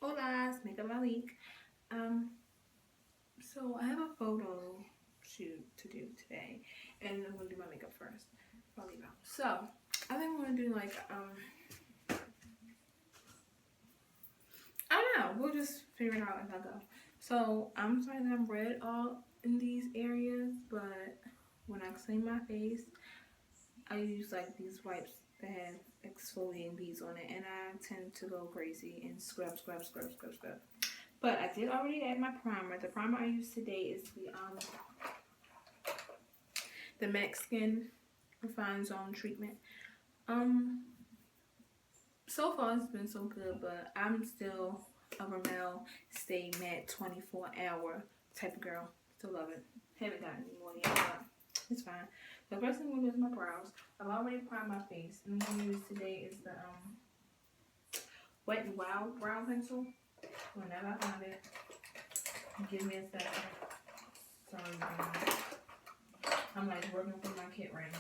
Hola, it's Makeup Malik. Um, so I have a photo shoot to do today, and I'm gonna do my makeup first. I'll leave out. So I think I'm gonna do like I don't know. We'll just figure it out as I go. So I'm sorry that I'm red all in these areas, but when I clean my face, I use like these wipes that have exfoliating beads on it, and I tend to go crazy and scrub, scrub, scrub, scrub, scrub. But I did already add my primer. The primer I use today is the MAC Skin Refined Zone treatment. Um, so far it's been so good, but I'm still a Rimmel Stay Matte 24-hour type of girl. Still love it. Haven't gotten any more yet, but it's fine. The first thing I'm gonna do is my brows. I've already primed my face, and what I'm gonna use today is the Wet n Wild brow pencil. Whenever I find it, give me a second. Sorry, I'm like working for my kit right now.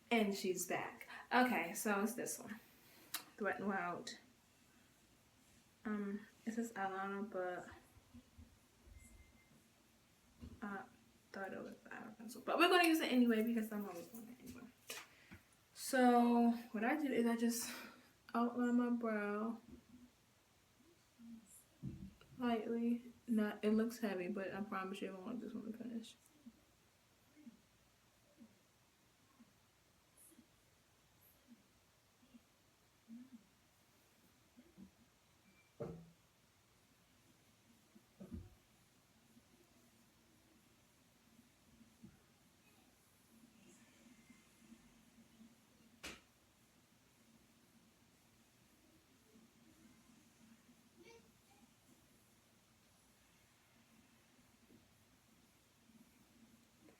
And she's back. Okay, so it's this one. The Wet n Wild. It says eyeliner, but I thought it was eyeliner pencil. But we're gonna use it anyway because I'm always doing it anyway. So what I did is I just outline my brow lightly. Not, it looks heavy, but I promise you I won't want this one to finish.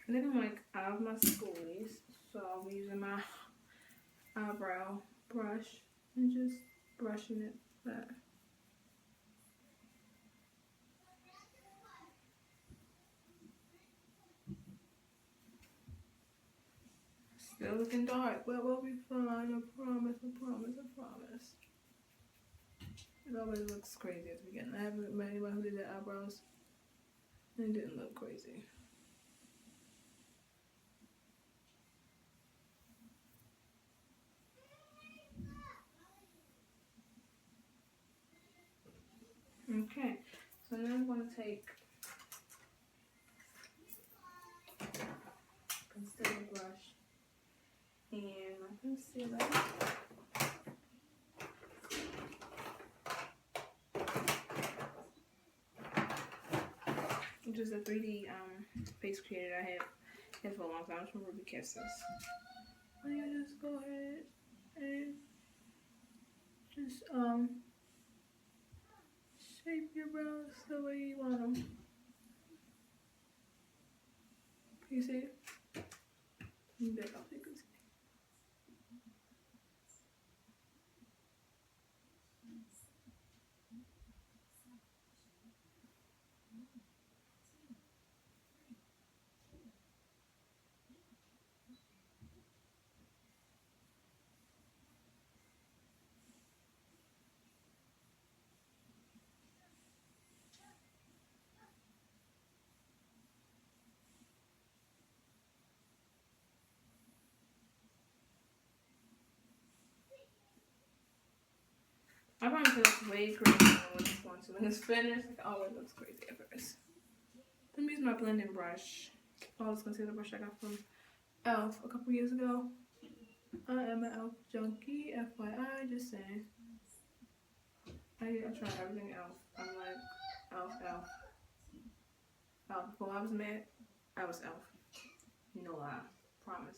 I think I'm like out of my schoolies, so I'll be using my eyebrow brush and just brushing it back. Still looking dark, but we'll be fine. I promise, I promise, I promise. It always looks crazy at the beginning. I haven't met anybody who did their eyebrows and it didn't look crazy. Okay, so now I'm going to take concealer brush and my concealer. Which is a 3D face creator I had for a long time. It's from Ruby Kisses. And you just go ahead and just shape your brows the way you want them. You see? You back off so you can see. I promise it looks way crazy when it's going to. When it's finished, it always looks crazy at first. Let me use my blending brush. Oh, this concealer brush I got from e.l.f. a couple years ago. I am an e.l.f. junkie, FYI, just saying. I try everything else. I'm like e.l.f. e.l.f. Before I was mad, I was e.l.f. No lie, promise.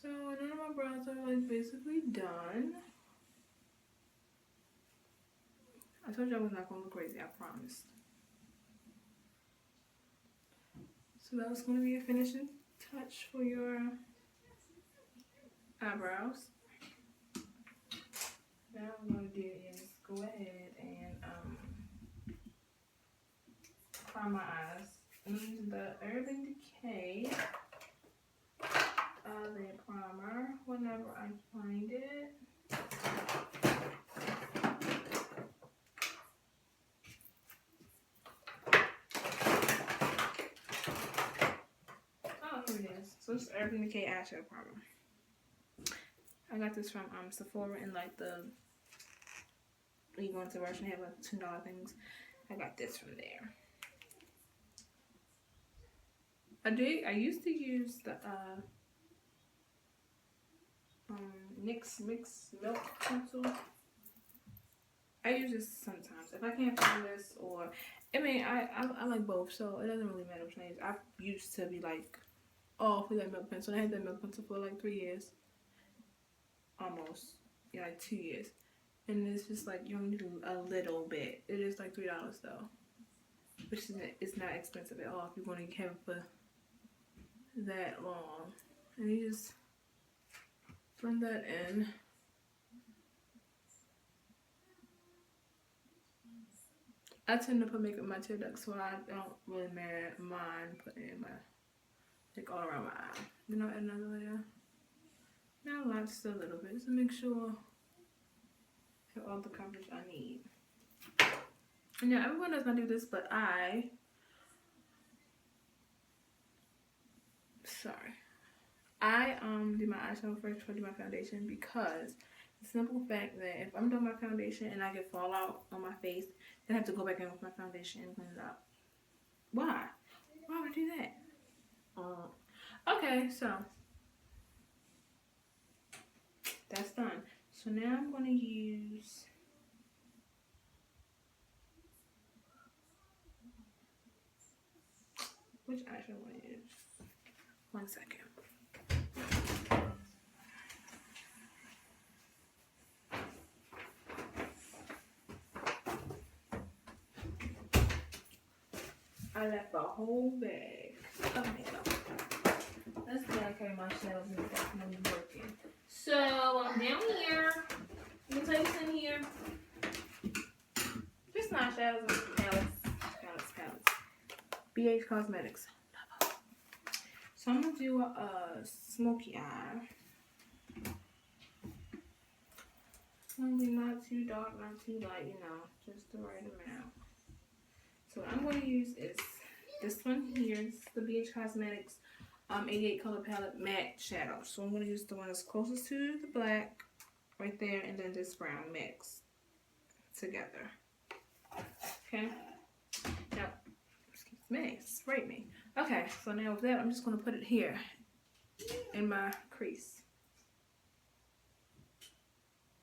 So none of my brows are like basically done. I told you I was not gonna look crazy, I promised. So that was gonna be a finishing touch for your eyebrows. Now what I'm gonna do is go ahead and prime my eyes. I'm using the Urban Decay lid primer whenever I find it. Oh, here it is. So it's Urban Decay eyeshadow primer. I got this from Sephora in like the, when you go into Rush and have like $2 things. I got this from there. I used to use the NYX Mix Milk pencil. I use this sometimes. If I can't find this, or I mean I like both, so it doesn't really matter which one I use. I used to be like, oh, for that milk pencil. I had that milk pencil for like 3 years. Almost. Yeah, like 2 years. And it's just like you only need a little bit. It is like $3 though. Which it's not expensive at all if you're going to have it for that long. And you just blend that in. I tend to put makeup in my tear ducts, so I don't really mind putting it in my, like, all around my eye. Then I'll add another layer. Not a lot, just a little bit, just to make sure I have all the coverage I need. And yeah, everyone does not do this, but I do my eyeshadow first before I do my foundation, because the simple fact that if I'm doing my foundation and I get fallout on my face, then I have to go back in with my foundation and clean it up. Why? Why would I do that? Okay, so that's done. So now I'm going to use which eyeshadow I want to use. 1 second. I left a whole bag of makeup. That's why I carry my shelves and stuff when I'm working. So I'm down here. Let me tell you what's in here. Just not shadows and palettes. BH Cosmetics. So I'm gonna do a smoky eye. It's gonna be not too dark, not too light, you know, just the right amount. So what I'm going to use is this one here. This is the BH Cosmetics 88 color palette matte shadow. So I'm going to use the one that's closest to the black right there, and then this brown mixed together. Okay. Now, excuse me, sprayed me. Okay, so now with that, I'm just going to put it here in my crease.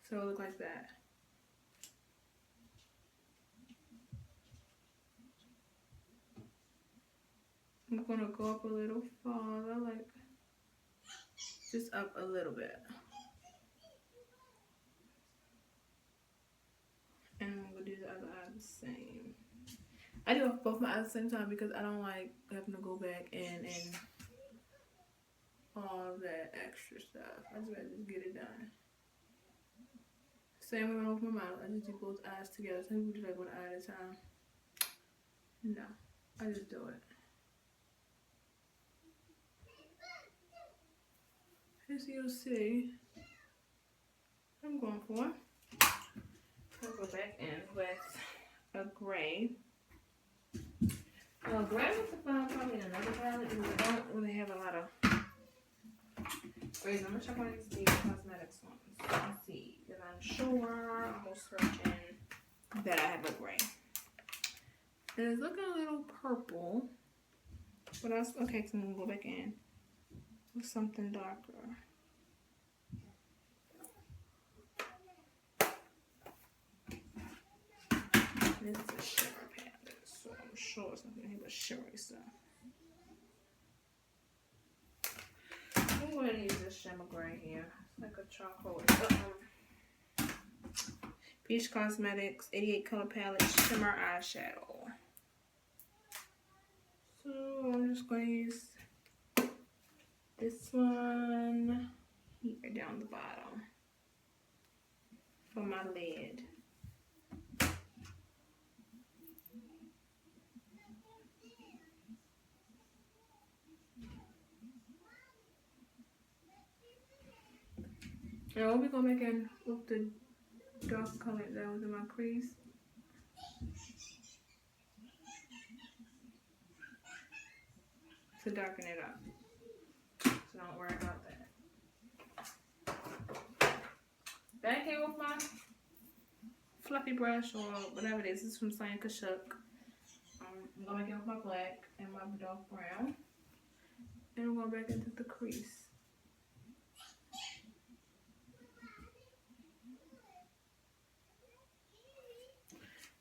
So it'll look like that. I'm gonna go up a little farther, like just up a little bit. And I'm gonna do the other eye the same. I do both my eyes at the same time because I don't like having to go back in and all that extra stuff. I just rather just get it done. Same way with my mouth. I just do both eyes together. Some people do like one eye at a time. No, I just do it. As you'll see, I'm going for. I'll go back in with a gray. Gray was found probably in another palette because I don't really have a lot of grays. I'm gonna check one of these cosmetics ones. Let's see, because I'm sure, almost certain that I have a gray. And it's looking a little purple, but that's okay. So I'm gonna go back in with something darker. This is a shimmer palette, so I'm sure it's not gonna have a shimmery stuff. I'm going to use this shimmer gray here. It's like a charcoal. Peach Cosmetics 88 color palette shimmer eyeshadow. So I'm just going to use this one here down the bottom for my lid. And we'll be going back in with the dark color that was in my crease. To darken it up. So don't worry about that. Back here with my fluffy brush or whatever it is. This is from Science Kashuk. I'm going back in with my black and my dark brown. And I'm going back into the crease.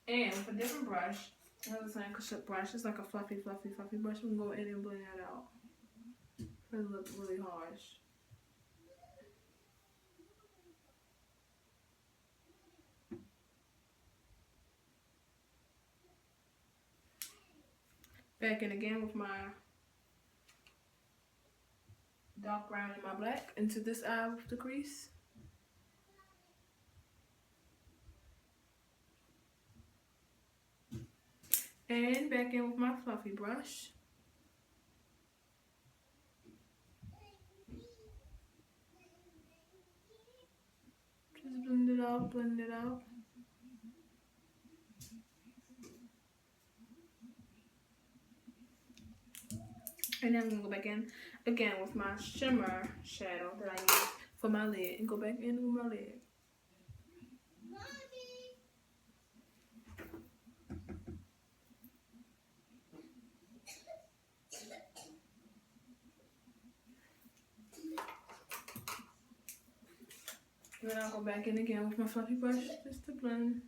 And with a different brush, another Science Kashuk brush. It's like a fluffy brush. I'm going to go in and blend that out. It looks really harsh. Back in again with my dark brown and my black into this eye with the crease. And back in with my fluffy brush. Just blend it out, blend it out. And then I'm going to go back in again with my shimmer shadow that I use for my lid. And go back in with my lid. And then I'll go back in again with my fluffy brush just to blend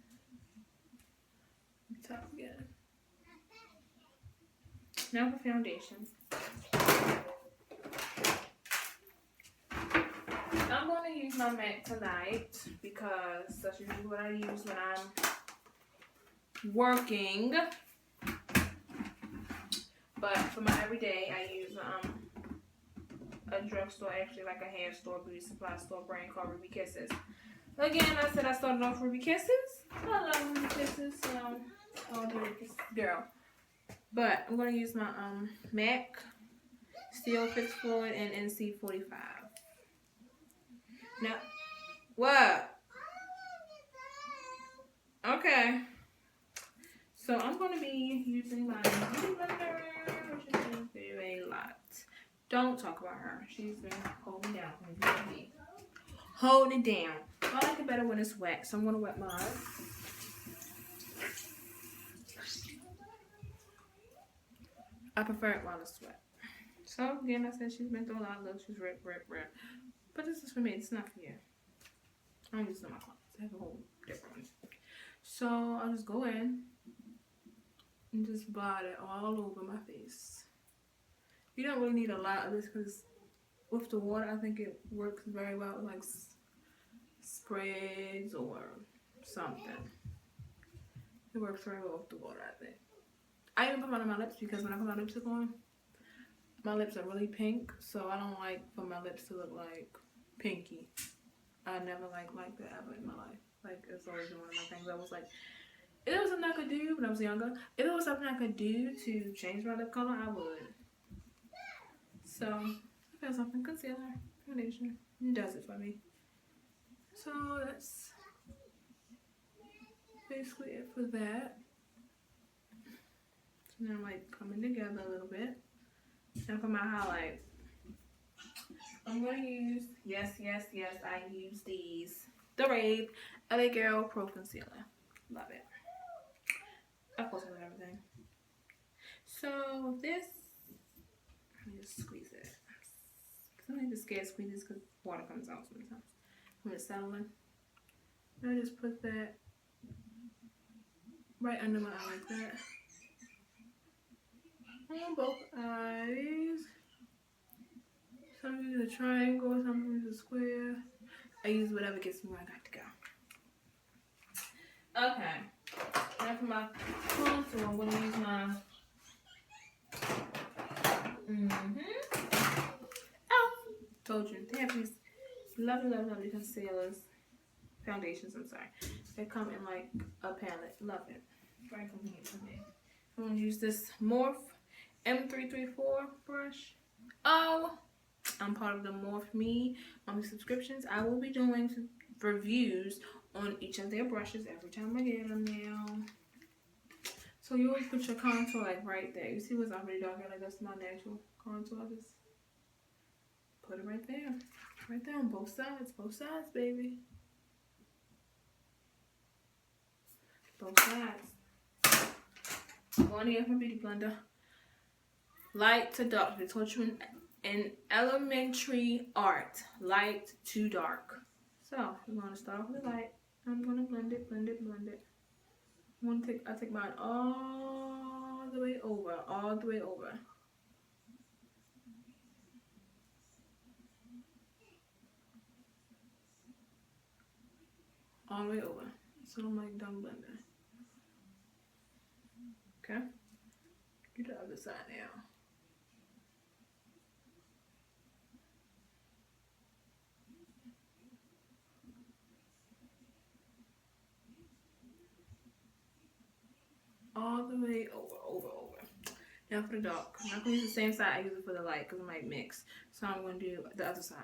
the top again. Now for foundation. I'm going to use my MAC tonight because that's usually what I use when I'm working. But for my everyday, I use a drugstore, actually like a hair store, beauty supply store brand called Ruby Kisses. Again, I said I started off Ruby Kisses. I love Ruby Kisses, so I'll do Ruby Kisses, girl. But I'm going to use my MAC Steel Fix Fluid and NC45. Now, what? Okay. So I'm going to be using my beauty blender, which is very a lot. Don't talk about her. She's been holding down for me. Holding it down. I like it better when it's wet, so I'm going to wet mine. I prefer it while it's wet. So again, I said she's been through a lot of looks. She's rip. But this is for me. It's not for you. I don't use it on my clients. I have a whole different one. So I'll just go in and just blot it all over my face. You don't really need a lot of this because with the water, I think it works very well with like spreads or something. It works very well with the water, I think. I even put mine on my lips because when I put my lipstick on, my lips are really pink, so I don't like for my lips to look like pinky. I never like that ever in my life. Like, it's always been one of my things. I was like, if there was something I could do when I was younger, if there was something I could do to change my lip color, I would. So, I feel something, concealer, foundation, does it for me. So, that's basically it for that. So now I'm like coming together a little bit. And for my highlight, I'm going to use, yes, I use these. The Rave LA Girl Pro Concealer. Love it. Of course, I love everything. So this, let me just squeeze it. Sometimes just scared to squeeze this because water comes out sometimes. When it's settling. I just put that right under my eye like that. On both eyes. Some use a triangle, some use a square. I use whatever gets me where I got to go. Okay. Now for my contour, I'm going to use my told you, they have these lovely concealers, foundations, I'm sorry. They come in like a palette. Love it. Very convenient for me. I'm going to use this Morphe M334 brush. Oh, I'm part of the More For Me subscriptions. I will be doing reviews on each of their brushes every time I get them now. So you always put your contour like right there. You see what's already darker? Like that's my natural contour. Just put it right there. Right there on both sides. Both sides, baby. Both sides. Going here from Beauty Blender. Light to dark. They taught you in elementary art. Light to dark. So we're gonna start off with the light. I'm gonna blend it, blend it, blend it. I take mine all the way over, all the way over. All the way over. So I'm like done blending. Okay. Do the other side now. All the way over, over, over. Now for the dark. I'm not going to use the same side I use it for the light because it might mix. So I'm going to do the other side.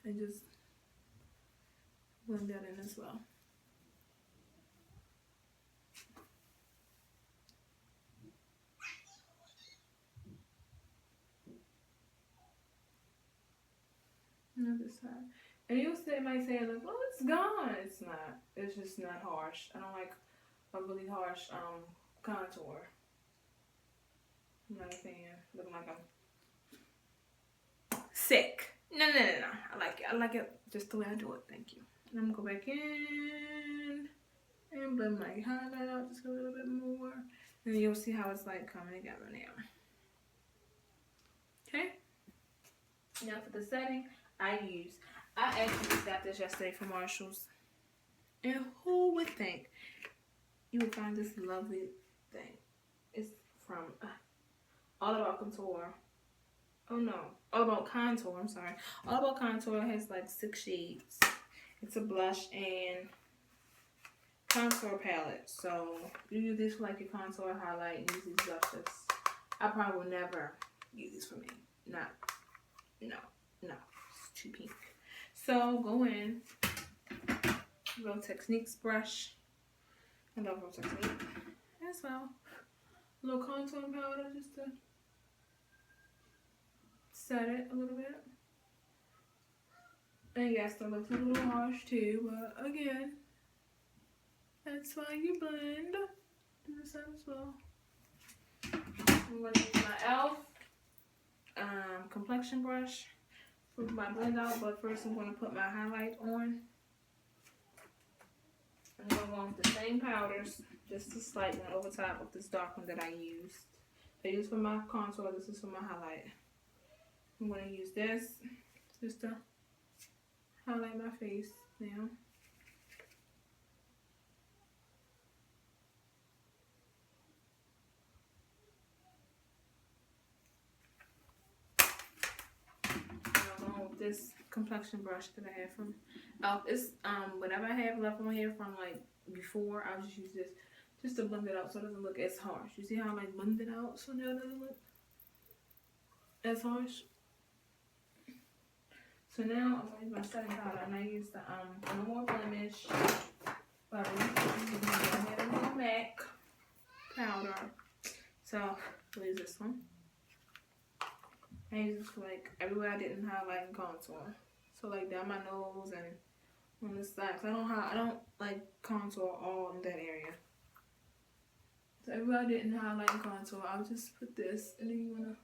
And just blend that in as well. Another side. And you'll say, might say, like, well, it's gone. It's not. It's just not harsh. I don't like a really harsh contour. I'm not a fan. Looking like I'm sick. No. I like it. I like it just the way I do it. Thank you. And I'm gonna go back in and blend my highlight out just a little bit more. And then you'll see how it's like coming together now. Okay. Now for the setting, I actually just got this yesterday from Marshall's. And who would think you would find this lovely thing? It's from All About Contour. Oh no, All About Contour, I'm sorry. All About Contour has like 6 shades. It's a blush and contour palette. So you use this for like your contour highlight and use these blushes. I probably will never use these for me. No. It's too pink. So go in. Real Techniques brush. I love Real Technique as well. A little contour powder just to set it a little bit. And yes, that looks a little harsh too, but again, that's why you blend. Do this as well. I'm going to use my e.l.f. Complexion brush for my blend out, but first I'm going to put my highlight on. I'm going to go with the same powders, just a slight one over top of this dark one that I used. I used for my contour, this is for my highlight. I'm going to use this just to highlight my face now. This complexion brush that I have from e.l.f. It's whatever I have left on here from like before, I'll just use this just to blend it out so it doesn't look as harsh. You see how I like blend it out so now it doesn't look as harsh? So now I'm going to use my setting powder and I use the No More Blemish powder. I have a little MAC powder. So I'll use this one. I use this for like everywhere I didn't highlight and contour. So like down my nose and on the side. Cause I don't like contour all in that area. So everywhere I didn't highlight and contour, I'll just put this and then you wanna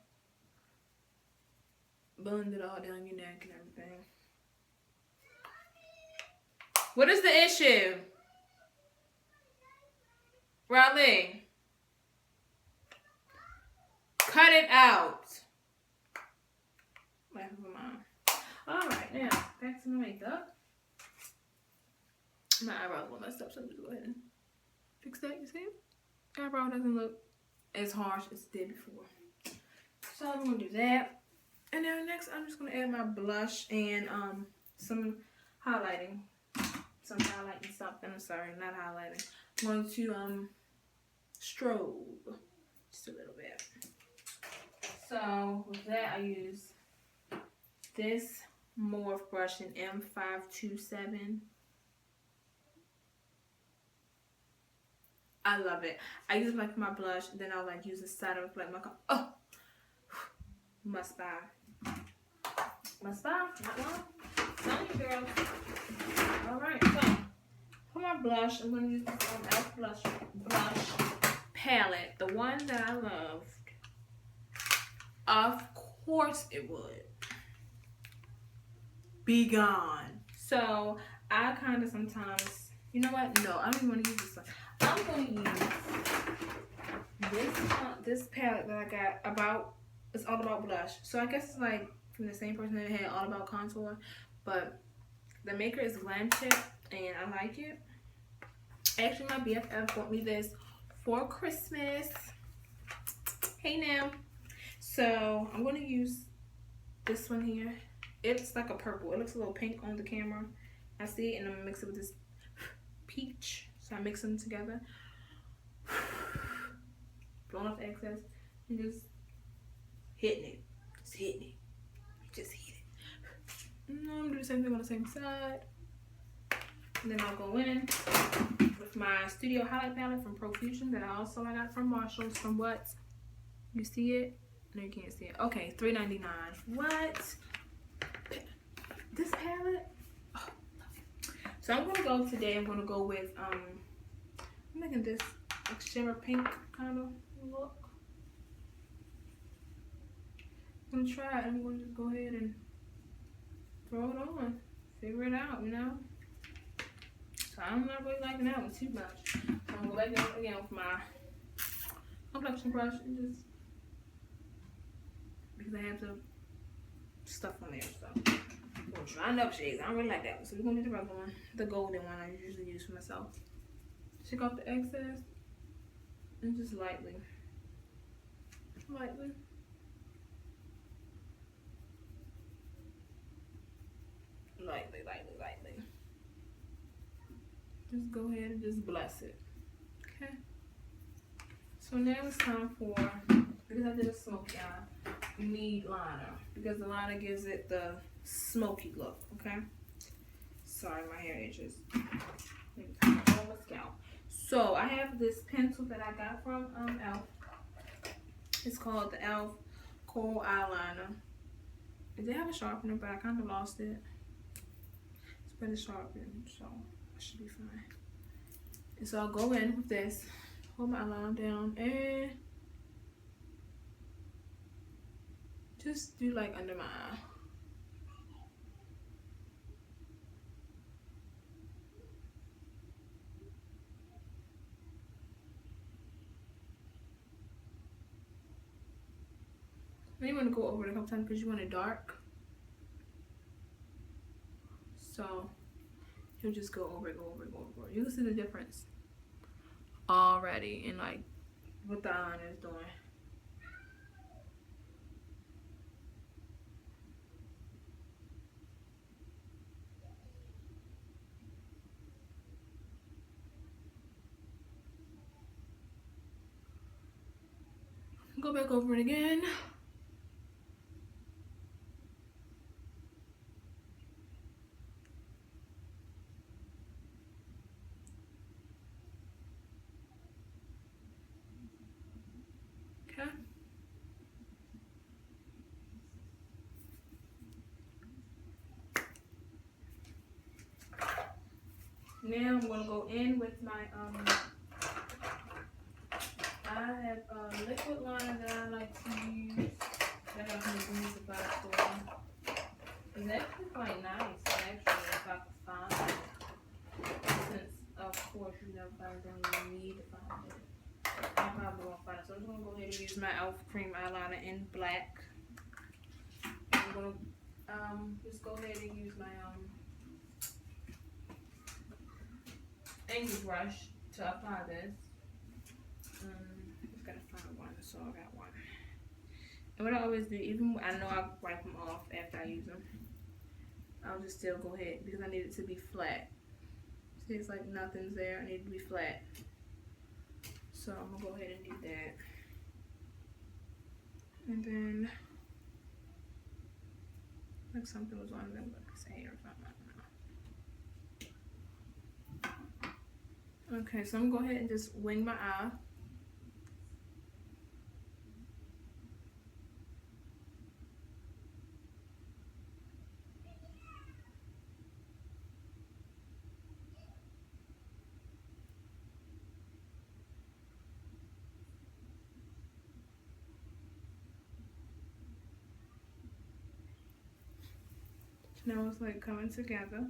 blend it all down your neck and everything. What is the issue? Riley? Cut it out. Alright, now back to my makeup. My eyebrows were messed up, so I'm just go ahead and fix that. You see? Eyebrow doesn't look as harsh as it did before. So I'm gonna do that. And then next I'm just gonna add my blush and some highlighting. Some highlighting something. I'm sorry, not highlighting. I'm going to strobe just a little bit. So with that I use this Morph brush in M527. I love it. I use it like my blush, then I'll like use the side of like my must buy. Must buy, not one. Telling you, girls. Alright, so for my blush, I'm gonna use this e.l.f. blush palette, the one that I loved. Of course it would be gone. So I kind of sometimes, you know what? No, I don't even want to use this one. I'm going to use this palette that I got about, it's all about blush. So I guess it's like from the same person that had all about contour, but the maker is Glam Chip and I like it. Actually, my BFF bought me this for Christmas. Hey now. So I'm going to use this one here. It's like a purple. It looks a little pink on the camera. I see it, and I'm going to mix it with this peach. So I mix them together. Blowing off the excess. And just hitting it. Just hitting it. Just hit it. And I'm going to do the same thing on the same side. And then I'll go in with my Studio Highlight Palette from Profusion that I got from Marshalls. From what? You see it? No, you can't see it. Okay, $3.99. What? This palette? Oh, so I'm gonna go today. I'm gonna go with I'm making this like shimmer pink kind of look. I'm gonna try it. I'm gonna just go ahead and throw it on. Figure it out, you know. So I'm not really liking that one too much. I'm gonna go back in again with my complexion brush and just, because I have the stuff on there, so I'm gonna try up shades. I don't really like that one, so we're gonna do the regular one, the golden one I usually use for myself. Take off the excess and just lightly. Just go ahead and just bless it. Okay. So now it's time for, because I did a smoky eye, you need liner, because the liner gives it the smoky look. Okay. Sorry, my hair itches. On my scalp. So I have this pencil that I got from e.l.f. It's called the e.l.f. Kohl Eyeliner. It did have a sharpener, but I kind of lost it. It's better sharpened, so I should be fine. And so I'll go in with this, hold my eyeliner down, and just do like under my eye. Then you want to go over it a couple times because you want it dark. So you'll just go over it, go over it, go over it. You can see the difference already in like what the eyeliner is doing. Go back over it again. Okay. Now I'm gonna go in with my I have a liquid liner that I like to use. That I can use the box store. It's actually quite nice, actually, if I could find it. Since of course you never find it, then you need to find it. I probably won't find it. So I'm just gonna go ahead and use my e.l.f. cream eyeliner in black. I'm gonna just go ahead and use my angle brush to apply this. Just gotta find one, so I got one. And what I always do, even I know I wipe them off after I use them, I'll just still go ahead because I need it to be flat. See, it's like nothing's there. I need it to be flat. So I'm gonna go ahead and do that. And then Like something was on them, but it's hair or something. I don't know. Okay, so I'm gonna go ahead and just wing my eye. Now it's like coming together.